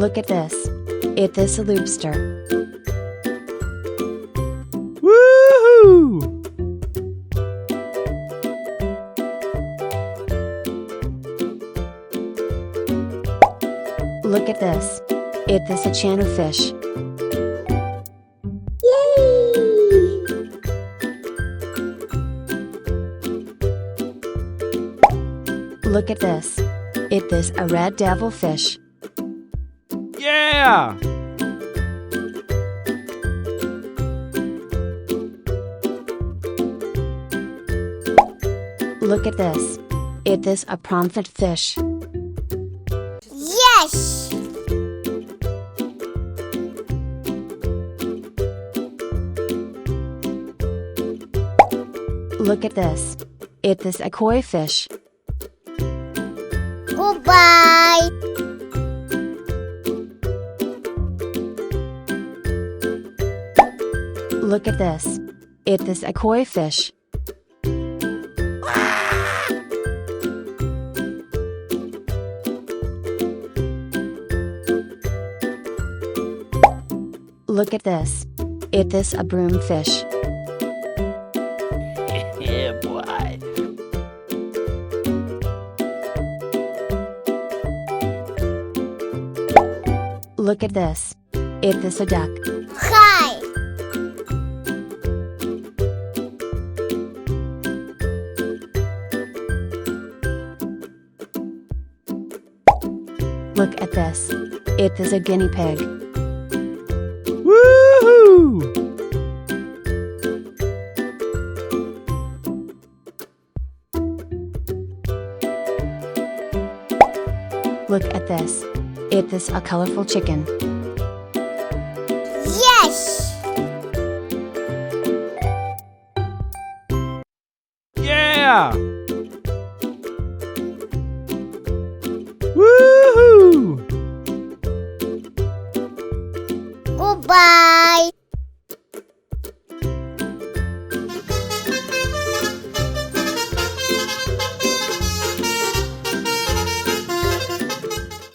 Look at this. It is a lobster. Woohoo! Look at this. It is a channel fish. Yay! Look at this. It is a red devil fish. Yeah! Look at this. It is a prawnfit fish. Yes! Look at this. It is a koi fish. Goodbye! Look at this. It is a koi fish. Look at this. It is a broomfish. Yeah, boy. Look at this. It is a duck. Hi! Look at this. It is a guinea pig. Woohoo! Look at this. It is a colorful chicken.